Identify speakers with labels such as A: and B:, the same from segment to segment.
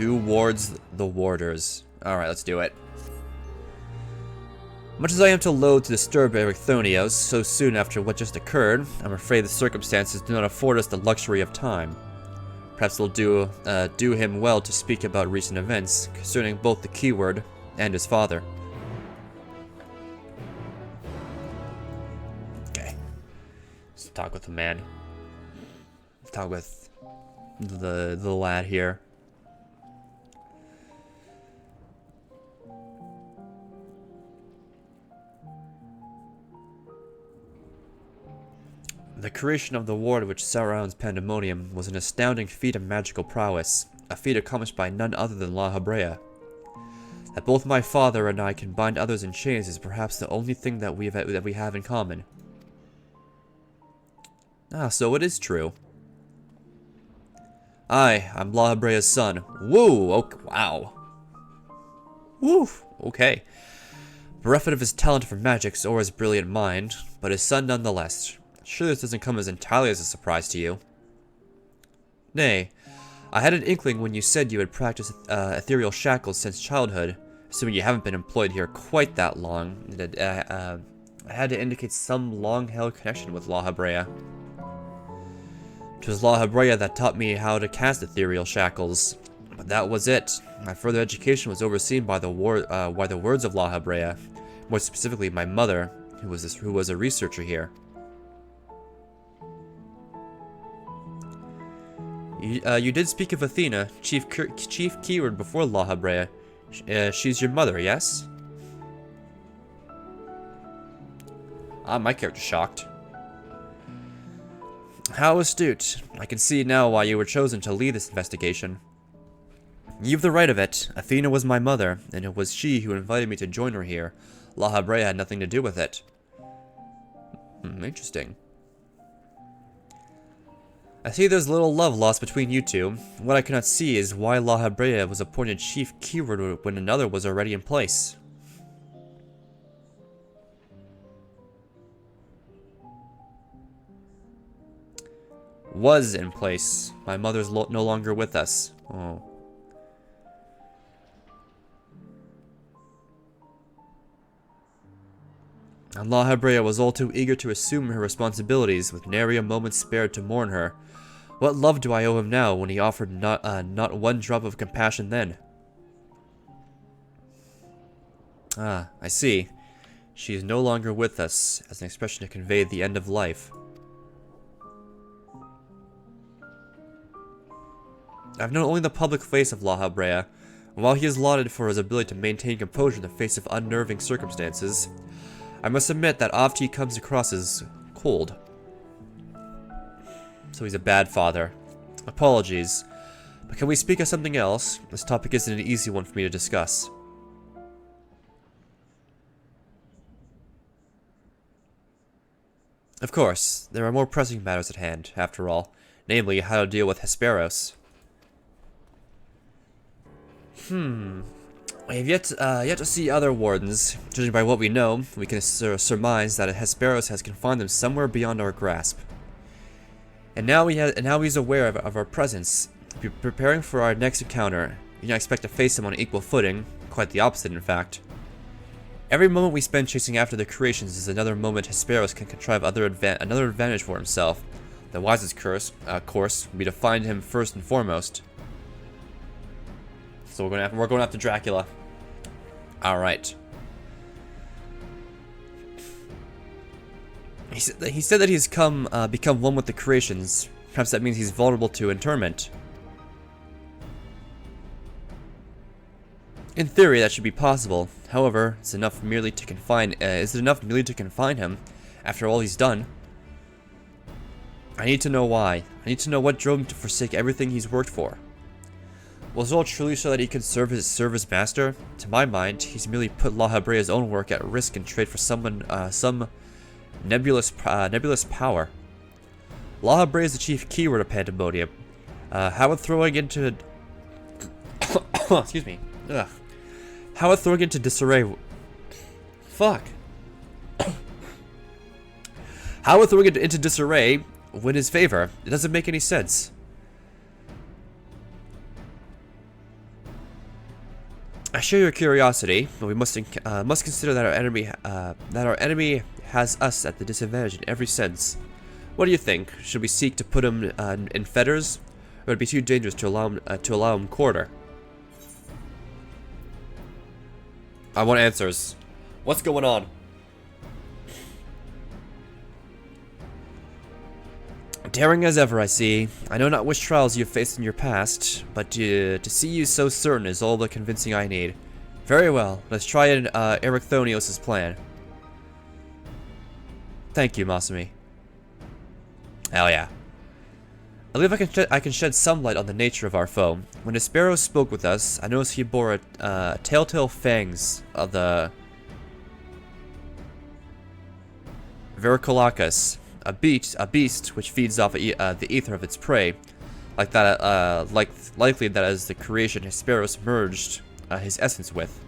A: Who wards the warders? Alright, let's do it. Much as I am too loath to disturb Ericthonios so soon after what just occurred, I'm afraid the circumstances do not afford us the luxury of time. Perhaps it'll do him well to speak about recent events concerning both the keyword and his father. Okay. Let's talk with the man. Let's talk with the lad here. The creation of the ward which surrounds Pandaemonium was an astounding feat of magical prowess, a feat accomplished by none other than La Habrea. That both my father and I can bind others in chains is perhaps the only thing that we have in common. Ah, so it is true. I'm La Habrea's son. Woo! Okay, wow. Woo! Okay. Bereft of his talent for magics or his brilliant mind, but his son nonetheless. Sure, this doesn't come as entirely as a surprise to you. Nay, I had an inkling when you said you had practiced ethereal shackles since childhood, assuming you haven't been employed here quite that long. I had to indicate some long-held connection with La Habrea. It was La Habrea that taught me how to cast ethereal shackles, but that was it. My further education was overseen by the words of La Habrea, more specifically my mother, who was a researcher here. You did speak of Athena, chief keyword before La Habrea. She's your mother, yes? My character's shocked. How astute. I can see now why you were chosen to lead this investigation. You've the right of it. Athena was my mother, and it was she who invited me to join her here. La Habrea had nothing to do with it. Interesting. I see there's little love lost between you two. What I cannot see is why La Habrea was appointed chief keyword when another was already in place. Was in place. My mother's no longer with us. Oh. And La Habrea was all too eager to assume her responsibilities, with nary a moment spared to mourn her. What love do I owe him now, when he offered not one drop of compassion then? Ah, I see. She is no longer with us, as an expression to convey the end of life. I've known only the public face of La Habrea, and while he is lauded for his ability to maintain composure in the face of unnerving circumstances, I must admit that oft he comes across as cold. So he's a bad father. Apologies. But can we speak of something else? This topic isn't an easy one for me to discuss. Of course, there are more pressing matters at hand, after all. Namely, how to deal with Hesperos. We have yet to see other wardens. Judging by what we know, we can surmise that Hesperos has confined them somewhere beyond our grasp. And now he's aware of our presence. Preparing for our next encounter, you don't expect to face him on an equal footing. Quite the opposite, in fact. Every moment we spend chasing after the creations is another moment Hesperos can contrive another advantage for himself. The wisest course would be to find him first and foremost. So we're going after Dracula. All right. He said that he's become one with the creations. Perhaps that means he's vulnerable to interment. In theory, that should be possible. However, is it enough merely to confine him after all he's done? I need to know why. I need to know what drove him to forsake everything he's worked for. Was it all truly so that he could serve his master? To my mind, he's merely put La Habrea's own work at risk in trade for some nebulous power. La Habrea is the chief keyword of Pandaemonium. How would throwing into excuse me. Ugh. How would throwing into disarray? Fuck. How would throwing it into disarray win his favor? It doesn't make any sense. I share your curiosity, but we must consider that our enemy has us at the disadvantage in every sense. What do you think? Should we seek to put him in fetters, or would it be too dangerous to allow him quarter? I want answers. What's going on? Daring as ever, I see. I know not which trials you have faced in your past, but to see you so certain is all the convincing I need. Very well, let's try Ericthonios' plan. Thank you, Masumi. Hell yeah. I believe I can shed some light on the nature of our foe. When Despero spoke with us, I noticed he bore telltale fangs of the Vercolacus, a beast which feeds off the ether of its prey, likely that is the creation Hesperos merged his essence with.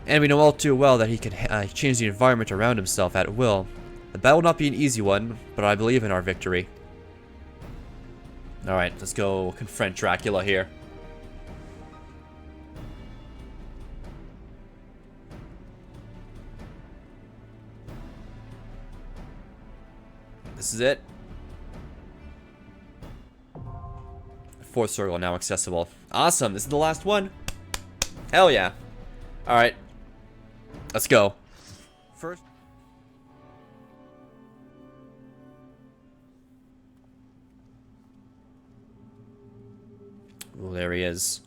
A: And we know all too well that he can change the environment around himself at will. The battle will not be an easy one, but I believe in our victory. Alright, let's go confront Dracula here. This is it. Fourth circle now accessible. Awesome, this is the last one. Hell yeah. Alright. Let's go. First. Oh, there he is.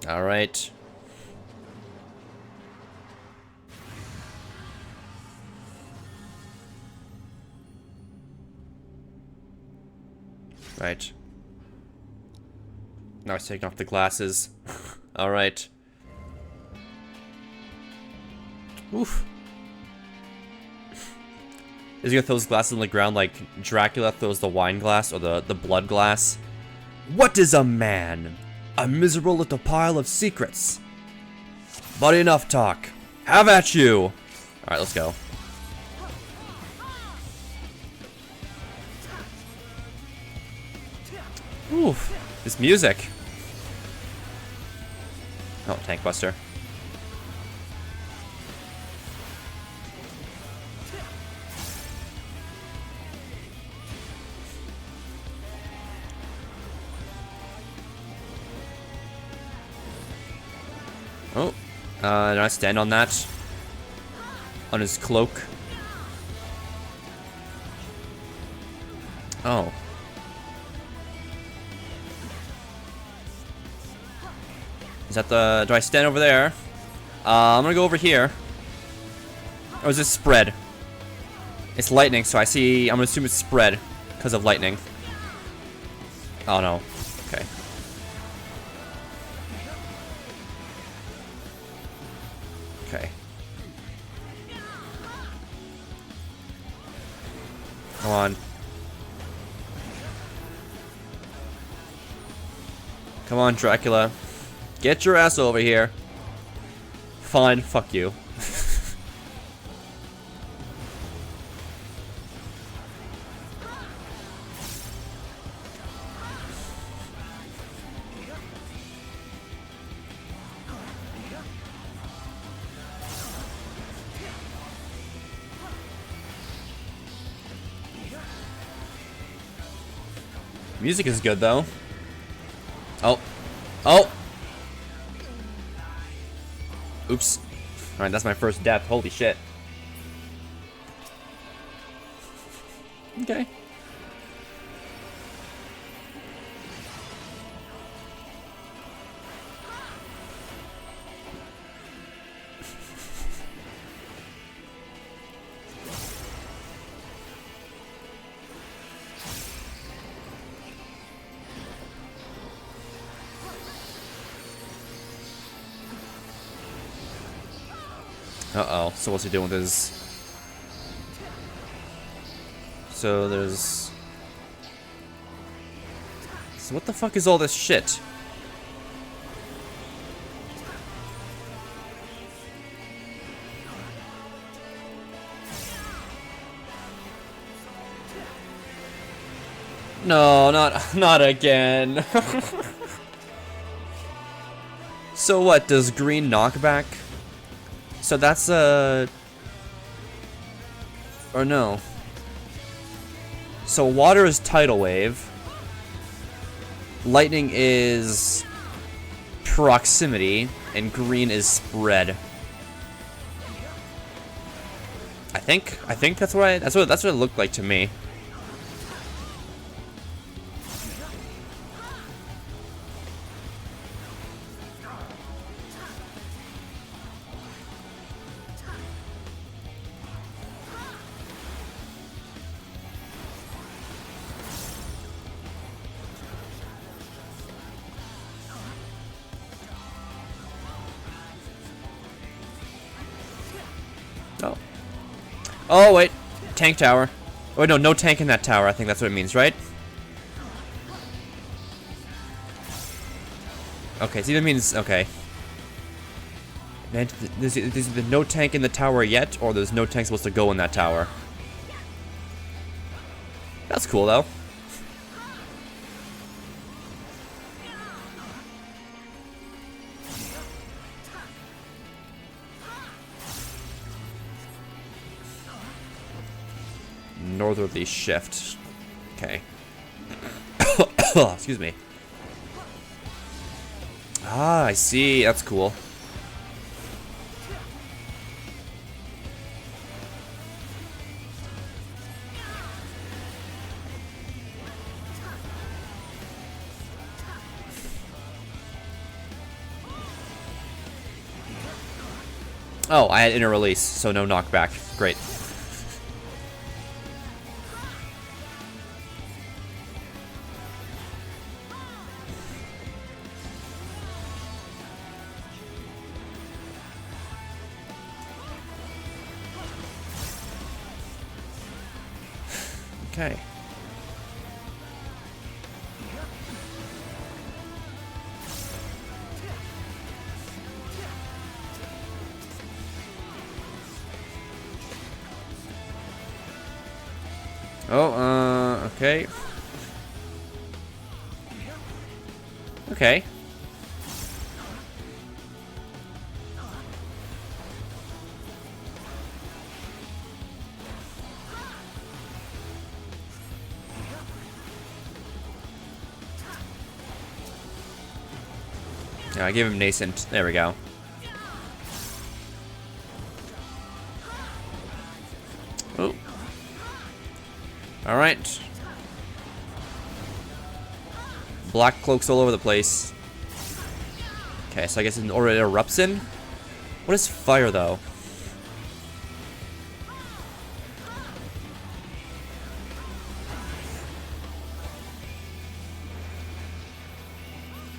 A: Alright. Right. Now he's taking off the glasses. Alright. Oof. Is he gonna throw his glasses on the ground like Dracula throws the wine glass or the blood glass? What is a man? A miserable little pile of secrets. But enough talk. Have at you! Alright, let's go. Oof. This music. Oh, Tank Buster. Oh, did I stand on that? On his cloak? Oh. Is that the... do I stand over there? I'm gonna go over here. Or is this spread? It's lightning, so I see... I'm gonna assume it's spread because of lightning. Oh no. Okay. Okay. Come on. Come on, Dracula. Get your ass over here. Fine, fuck you. Music is good though. Oh. Oh! Oops. Alright, that's my first death. Holy shit. Okay. Uh-oh, so what's he doing with his... So there's... So what the fuck is all this shit? No, not again. So what, does green knock back? So that's or no. So water is tidal wave. Lightning is proximity, and green is spread. I think that's what it looked like to me. Oh. Oh, wait. Tank tower. Oh, no, no tank in that tower. I think that's what it means, right? Okay, so either means... Okay. Man, there's either no tank in the tower yet, or there's no tank supposed to go in that tower. That's cool, though. Northerly shift. Okay. Excuse me. Ah, I see. That's cool. Oh, I had inner release, so no knockback. Great. Okay. Oh, okay. Okay. Yeah, I gave him nascent. There we go. Oh. Alright. Black cloaks all over the place. Okay, so I guess it already erupts in? What is fire, though?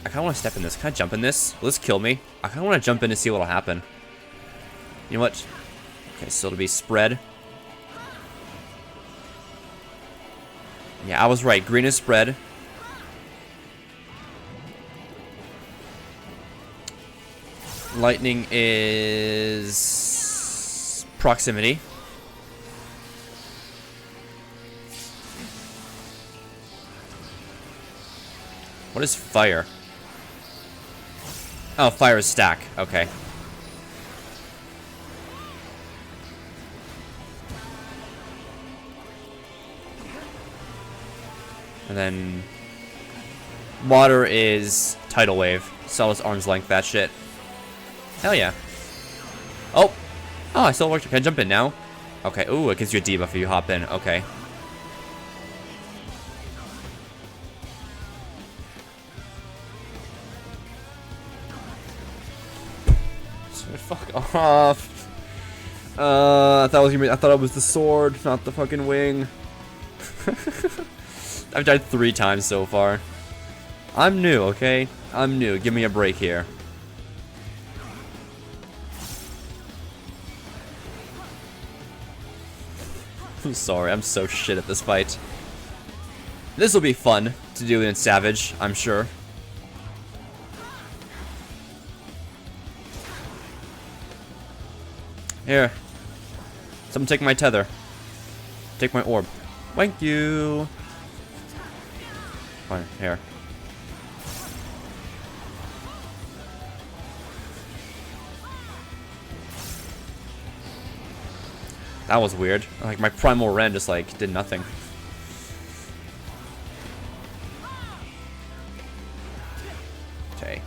A: I kind of want to step in this. Can I jump in this? Will this kill me? I kind of want to jump in to see what will happen. You know what? Okay, so it'll be spread. Yeah, I was right. Green is spread. Lightning is proximity. What is fire? Oh, fire is stack. Okay. And then water is tidal wave. So I'll just arm's length that shit. Hell yeah. Oh. Oh, I still worked. Can I jump in now? Okay. Ooh, it gives you a debuff if you hop in. Okay. Fuck off. I thought it was the sword, not the fucking wing. I've died 3 times so far. I'm new, okay? I'm new. Give me a break here. I'm sorry, I'm so shit at this fight. This will be fun to do in Savage, I'm sure. Here. Someone take my tether. Take my orb. Thank you. Fine, here. That was weird. Like, my Primal Ren just, like, did nothing. Okay.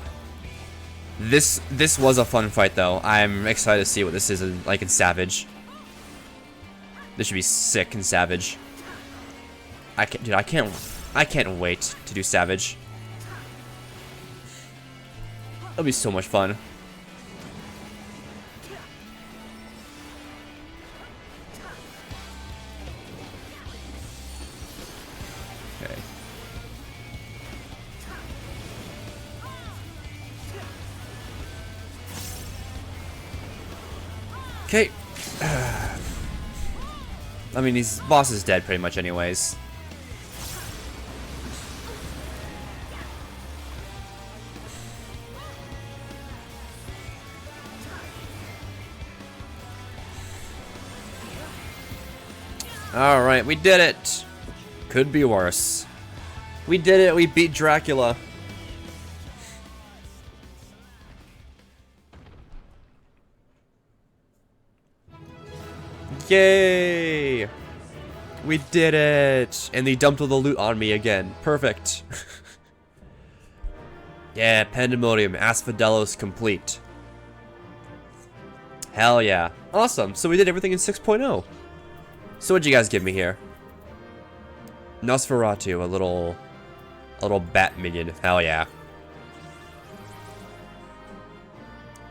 A: This was a fun fight, though. I'm excited to see what this is like in Savage. This should be sick in Savage. Dude, I can't wait to do Savage. It'll be so much fun. Okay. Okay. I mean, his boss is dead pretty much anyways. Alright, we did it! Could be worse. We did it, we beat Dracula. Yay! We did it! And they dumped all the loot on me again. Perfect. Yeah, Pandaemonium, Asphodelos complete. Hell yeah. Awesome, so we did everything in 6.0. So what'd you guys give me here? Nosferatu, a little bat minion. Hell yeah.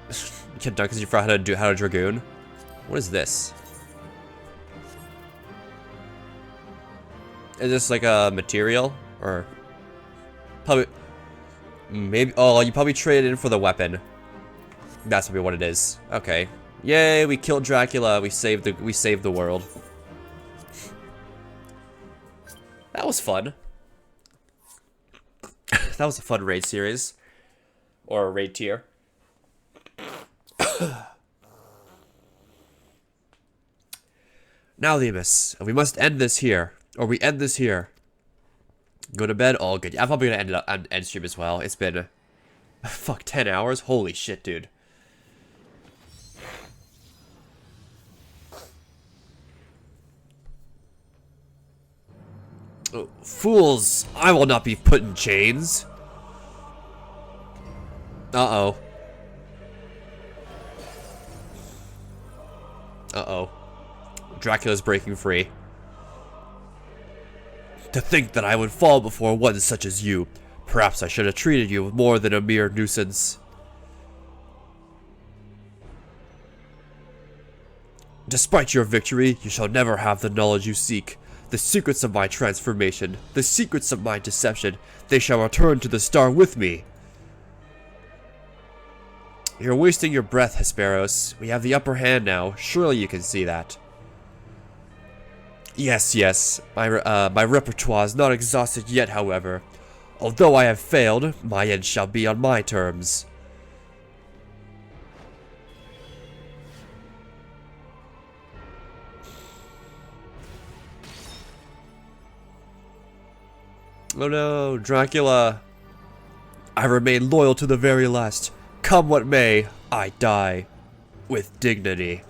A: You can't dunk because you forgot how to Dragoon. What is this? Is this like a material? Or probably maybe you probably traded in for the weapon. That's probably what it is. Okay. Yay, we killed Dracula, we saved the world. That was fun. That was a fun raid series. Or a raid tier. Now, Lemus, we must end this here. Or we end this here. Go to bed, all good. I'm probably gonna end stream as well. It's been... fuck, 10 hours? Holy shit, dude. Oh, fools! I will not be put in chains. Uh-oh. Uh-oh. Dracula's breaking free. To think that I would fall before one such as you. Perhaps I should have treated you with more than a mere nuisance. Despite your victory, you shall never have the knowledge you seek. The secrets of my transformation, the secrets of my deception, they shall return to the star with me. You're wasting your breath, Hesperos. We have the upper hand now. Surely you can see that. Yes. My repertoire is not exhausted yet, however. Although I have failed, my end shall be on my terms. Oh no, Dracula. I remain loyal to the very last. Come what may, I die with dignity.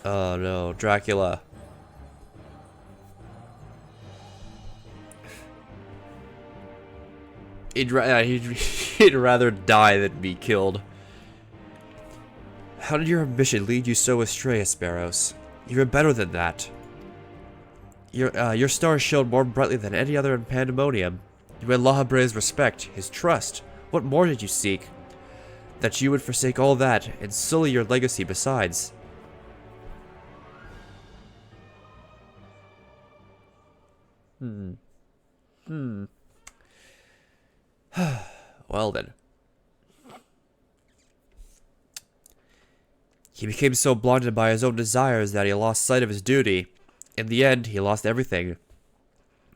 A: Oh no, Dracula. He'd rather die than be killed. How did your ambition lead you so astray, Hesperos? You're better than that. Your star shone more brightly than any other in Pandaemonium. You had Lahabre's respect, his trust. What more did you seek? That you would forsake all that and sully your legacy besides. Well then. He became so blinded by his own desires that he lost sight of his duty. In the end, he lost everything,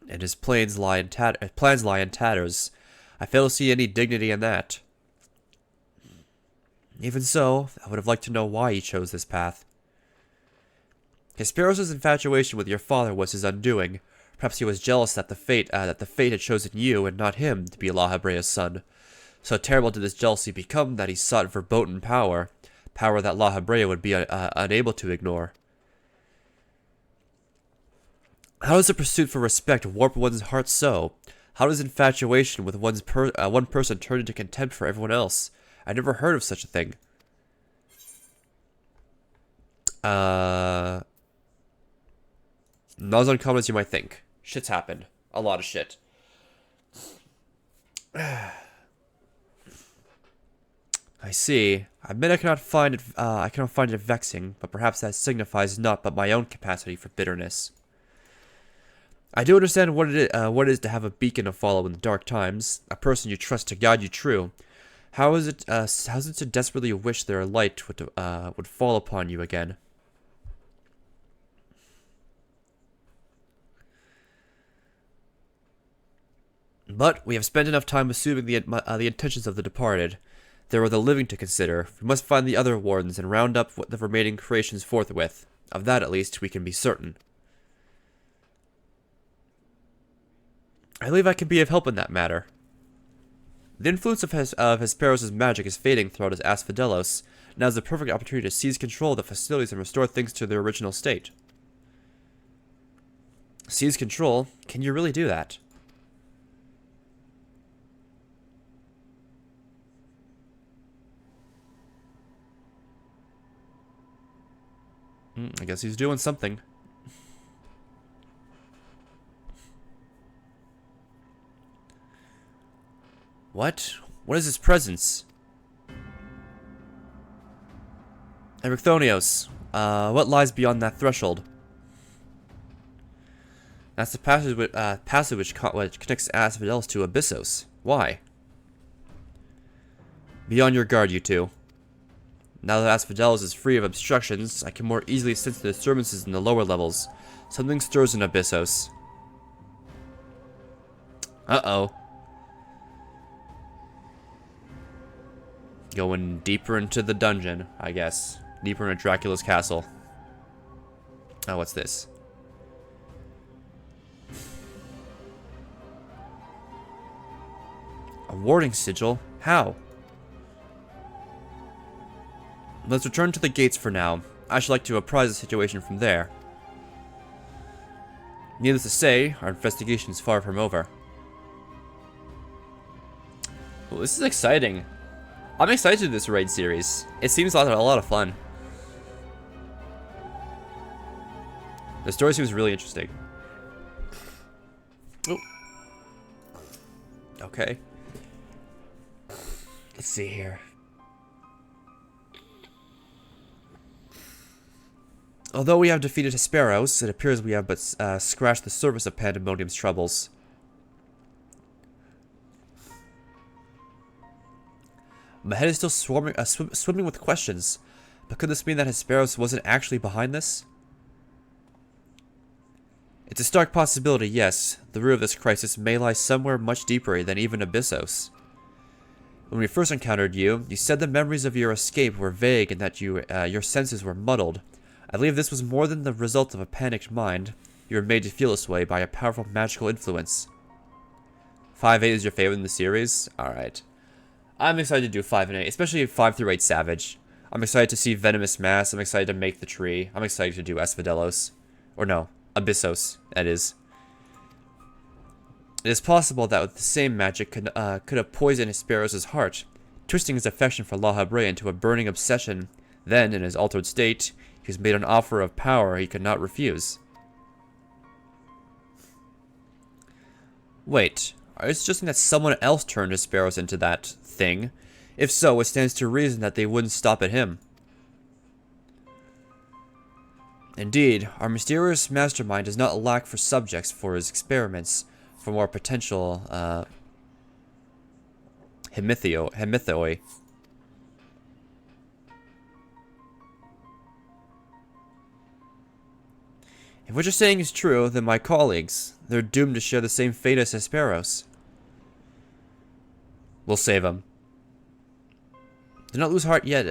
A: and his plans lie in tatters. I fail to see any dignity in that. Even so, I would have liked to know why he chose this path. Hesperos' infatuation with your father was his undoing. Perhaps he was jealous that the fate had chosen you and not him to be La Hebrea's son. So terrible did this jealousy become that he sought verboten power, power that La Hebrea would be unable to ignore. How does the pursuit for respect warp one's heart so? How does infatuation with one person turn into contempt for everyone else? I never heard of such a thing. Not as uncommon as you might think. Shit's happened. A lot of shit. I see. I admit I cannot find it vexing, but perhaps that signifies naught but my own capacity for bitterness. I do understand what it is to have a beacon to follow in the dark times, a person you trust to guide you true. How is it to desperately wish their light would fall upon you again? But we have spent enough time assuming the intentions of the departed. There are the living to consider. We must find the other wardens and round up the remaining creations forthwith. Of that, at least, we can be certain. I believe I can be of help in that matter. The influence of Hesperos' magic is fading throughout his Asphodelos. Now is the perfect opportunity to seize control of the facilities and restore things to their original state. Seize control? Can you really do that? I guess he's doing something. What? What is his presence? Ericthonios, what lies beyond that threshold? That's the passage which connects Asphodelos to Abyssos. Why? Be on your guard, you two. Now that Asphodelos is free of obstructions, I can more easily sense the disturbances in the lower levels. Something stirs in Abyssos. Uh-oh. Going deeper into the dungeon, I guess. Deeper into Dracula's castle. Oh, what's this? A warding sigil? How? Let's return to the gates for now. I should like to apprise the situation from there. Needless to say, our investigation is far from over. Well, this is exciting. I'm excited to this raid series. It seems a lot of fun. The story seems really interesting. Oh. Okay. Let's see here. Although we have defeated Hesperos, it appears we have but scratched the surface of Pandaemonium's troubles. My head is still swimming with questions. But could this mean that Hesperos wasn't actually behind this? It's a stark possibility, yes. The root of this crisis may lie somewhere much deeper than even Abyssos. When we first encountered you, you said the memories of your escape were vague and that your senses were muddled. I believe this was more than the result of a panicked mind. You were made to feel this way by a powerful magical influence. 5-8 is your favorite in the series? Alright. I'm excited to do 5 and 8, especially 5 through 8 Savage. I'm excited to see Venomous Mass. I'm excited to make the tree. I'm excited to do Asphodelos. Or no, Abyssos, that is. It is possible that the same magic could have poisoned Hesperos' heart, twisting his affection for La Hebrea into a burning obsession. Then, in his altered state, he was made an offer of power he could not refuse. Wait, are you suggesting that someone else turned Hesperos into that thing? If so, it stands to reason that they wouldn't stop at him. Indeed, our mysterious mastermind does not lack for subjects for his experiments, for more potential, hemithoi. If what you're saying is true, then my colleagues, they're doomed to share the same fate as Hesperos. We'll save them. Do not lose heart yet,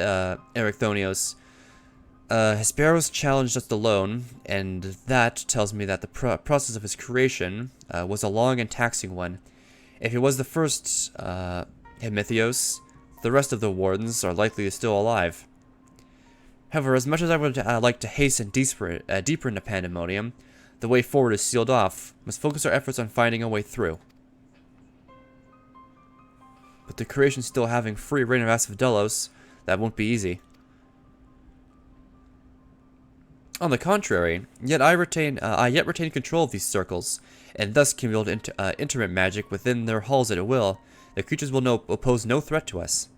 A: Ericthonios. Hesperos challenged us alone, and that tells me that the process of his creation was a long and taxing one. If he was the first Hemithos, the rest of the wardens are likely still alive. However, as much as I would like to hasten deeper into Pandaemonium, the way forward is sealed off. We must focus our efforts on finding a way through. But the creation still having free reign of Asphodelos, that won't be easy. On the contrary, yet I yet retain control of these circles, and thus can wield intermittent magic within their halls at will. The creatures will pose no threat to us.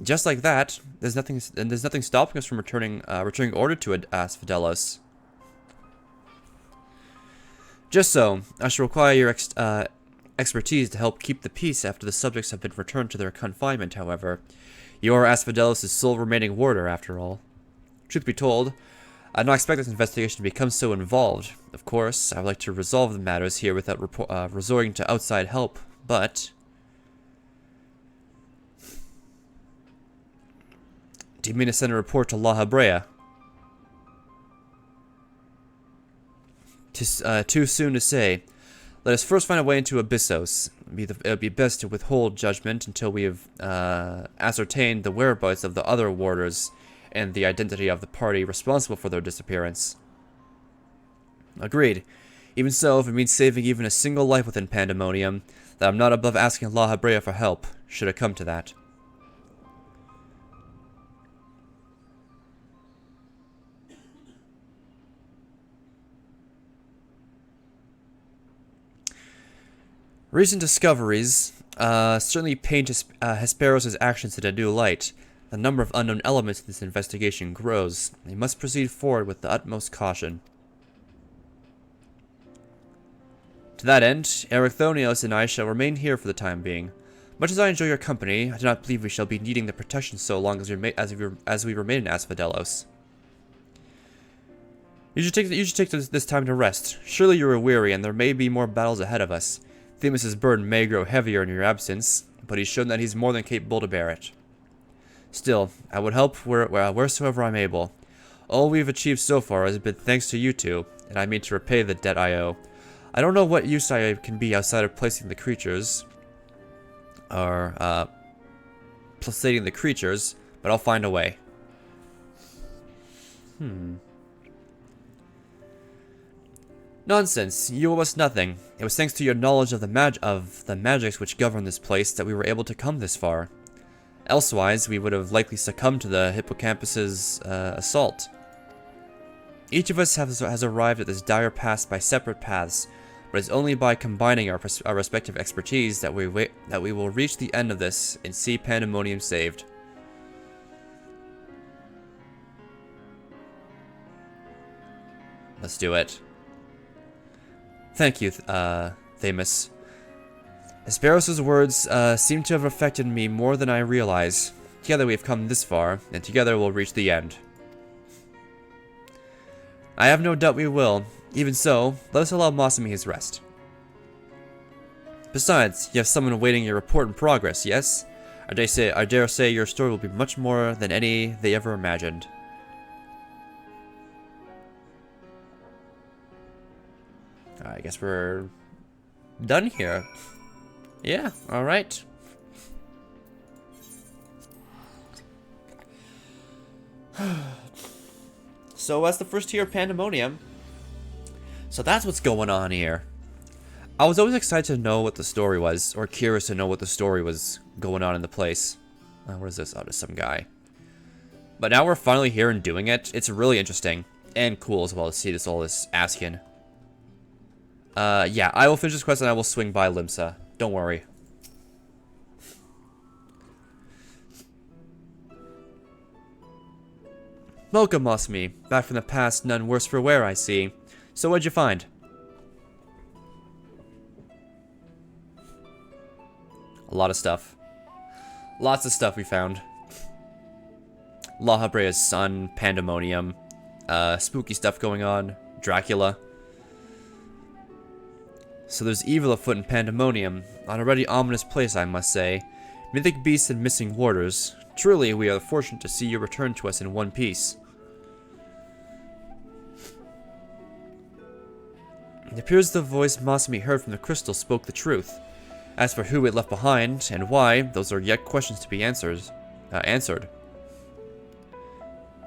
A: Just like that, there's nothing stopping us from returning order to Asphodelos. Just so, I shall require your expertise to help keep the peace after the subjects have been returned to their confinement. However, you are Asphodelos' sole remaining warder, after all. Truth be told, I did not expect this investigation to become so involved. Of course, I would like to resolve the matters here without resorting to outside help, but... Do you mean to send a report to La Habrea? Too soon to say. Let us first find a way into Abyssos. It would be best to withhold judgment until we have ascertained the whereabouts of the other warders and the identity of the party responsible for their disappearance. Agreed. Even so, if it means saving even a single life within Pandaemonium, then I'm not above asking La Habrea for help, should it come to that. Recent discoveries certainly paint Hesperos' actions in a new light. The number of unknown elements in this investigation grows. We must proceed forward with the utmost caution. To that end, Erechthonios and I shall remain here for the time being. Much as I enjoy your company, I do not believe we shall be needing the protection so long as we remain in Asphodelos. You should take this time to rest. Surely you are weary, and there may be more battles ahead of us. Themis' burden may grow heavier in your absence, but he's shown that he's more than capable to bear it. Still, I would help wheresoever I'm able. All we've achieved so far has been thanks to you two, and I mean to repay the debt I owe. I don't know what use I can be outside of placing the creatures, but I'll find a way. Nonsense. You owe us nothing. It was thanks to your knowledge of the magics which govern this place that we were able to come this far. Elsewise, we would have likely succumbed to the hippocampus's assault. Each of us has arrived at this dire pass by separate paths, but it's only by combining our respective expertise that we will reach the end of this and see Pandaemonium saved. Let's do it. Thank you, Themis. Hesperos' words seem to have affected me more than I realize. Together we have come this far, and together we'll reach the end. I have no doubt we will. Even so, let us allow Masami his rest. Besides, you have someone awaiting your report in progress, yes? I dare say your story will be much more than any they ever imagined. I guess we're done here. Yeah, alright. So that's the first tier of Pandaemonium. So that's what's going on here. I was always excited to know what the story was, or curious to know what the story was going on in the place. What is this? Oh, just some guy. But now we're finally here and doing it. It's really interesting and cool as well to see all this Askin. Yeah, I will finish this quest and I will swing by Limsa. Don't worry. Welcome, Masami. Back from the past, none worse for wear, I see. So what'd you find? A lot of stuff. Lots of stuff we found. La Habrea's son, Pandaemonium, spooky stuff going on, Dracula. So there's evil afoot in Pandaemonium, an already ominous place, I must say. Mythic beasts and missing warders. Truly, we are fortunate to see you return to us in one piece. It appears the voice Masumi heard from the crystal spoke the truth. As for who it left behind, and why, those are yet questions to be answered.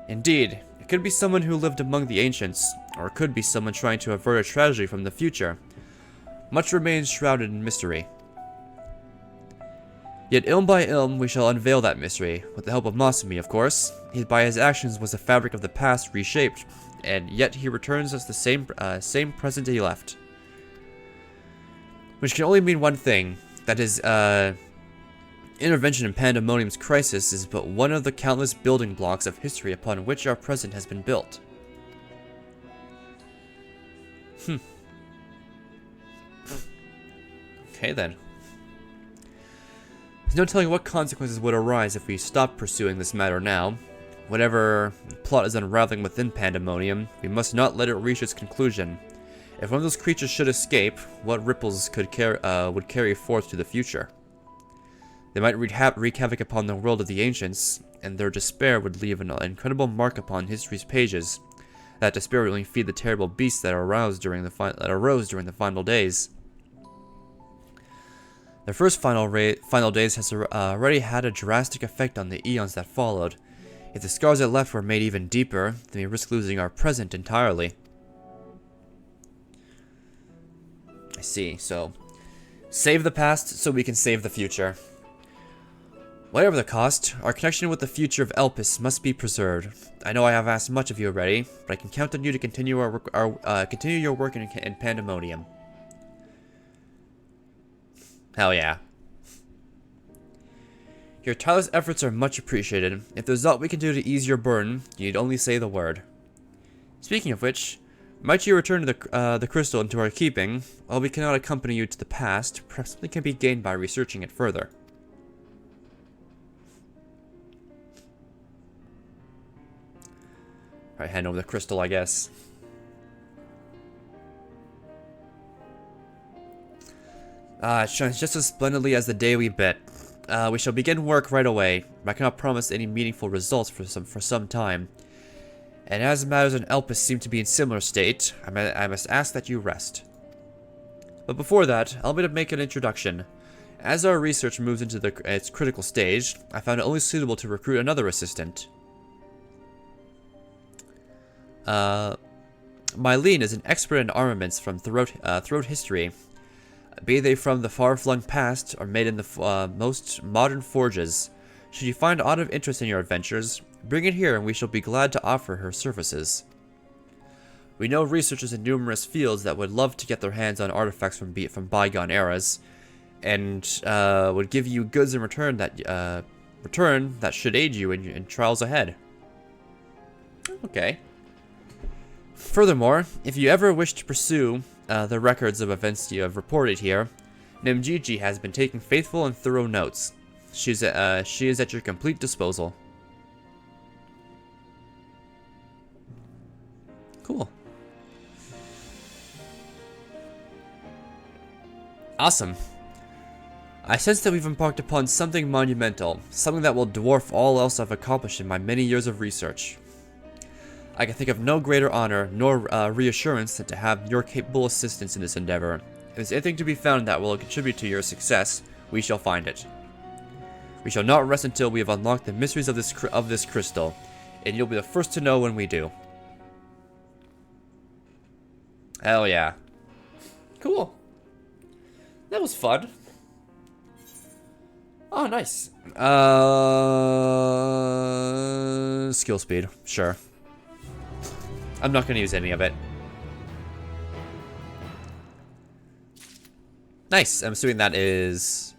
A: Indeed, it could be someone who lived among the ancients, or it could be someone trying to avert a tragedy from the future. Much remains shrouded in mystery. Yet ilm by ilm, we shall unveil that mystery, with the help of Masumi, of course. By his actions was the fabric of the past reshaped, and yet he returns as the same present he left. Which can only mean one thing, that his intervention in Pandaemonium's crisis is but one of the countless building blocks of history upon which our present has been built. Okay then. There's no telling what consequences would arise if we stopped pursuing this matter now. Whatever plot is unraveling within Pandaemonium, we must not let it reach its conclusion. If one of those creatures should escape, what ripples would carry forth to the future? They might wreak havoc upon the world of the ancients, and their despair would leave an incredible mark upon history's pages. That despair would only feed the terrible beasts that arose during the final days. The first final days has already had a drastic effect on the eons that followed. If the scars it left were made even deeper, then we risk losing our present entirely. I see, so save the past so we can save the future. Whatever the cost, our connection with the future of Elpis must be preserved. I know I have asked much of you already, but I can count on you to continue continue your work in Pandaemonium. Hell yeah. Your tireless efforts are much appreciated. If there's aught we can do to ease your burden, you need only say the word. Speaking of which, might you return the crystal into our keeping? While we cannot accompany you to the past, perhaps something can be gained by researching it further. Alright, hand over the crystal, I guess. It shines just as splendidly as the day we bet. We shall begin work right away, but I cannot promise any meaningful results for some time. And as matters in Elpis seem to be in similar state, I must ask that you rest. But before that, allow me to make an introduction. As our research moves into its critical stage, I found it only suitable to recruit another assistant. Mylene is an expert in armaments from throughout history. Be they from the far-flung past or made in the most modern forges. Should you find aught of interest in your adventures, bring it here and we shall be glad to offer her services. We know researchers in numerous fields that would love to get their hands on artifacts from bygone eras, and would give you goods in return that should aid you in trials ahead. Okay. Furthermore, if you ever wish to pursue the records of events you have reported here, Nimgigi has been taking faithful and thorough notes. She is at your complete disposal. Cool. Awesome. I sense that we've embarked upon something monumental, something that will dwarf all else I've accomplished in my many years of research. I can think of no greater honor nor reassurance than to have your capable assistance in this endeavor. If there's anything to be found that will contribute to your success, we shall find it. We shall not rest until we have unlocked the mysteries of this crystal, and you'll be the first to know when we do. Hell yeah. Cool. That was fun. Oh, nice. Skill speed, sure. I'm not going to use any of it. Nice. I'm assuming that is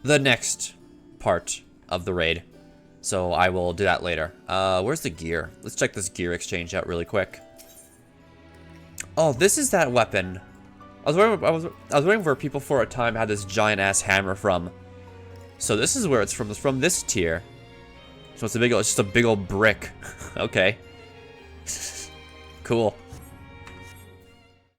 A: the next part of the raid. So I will do that later. Where's the gear? Let's check this gear exchange out really quick. Oh, this is that weapon. I was wondering where people for a time had this giant ass hammer from. So this is where it's from. It's from this tier. So it's just a big old brick. Okay. Cool.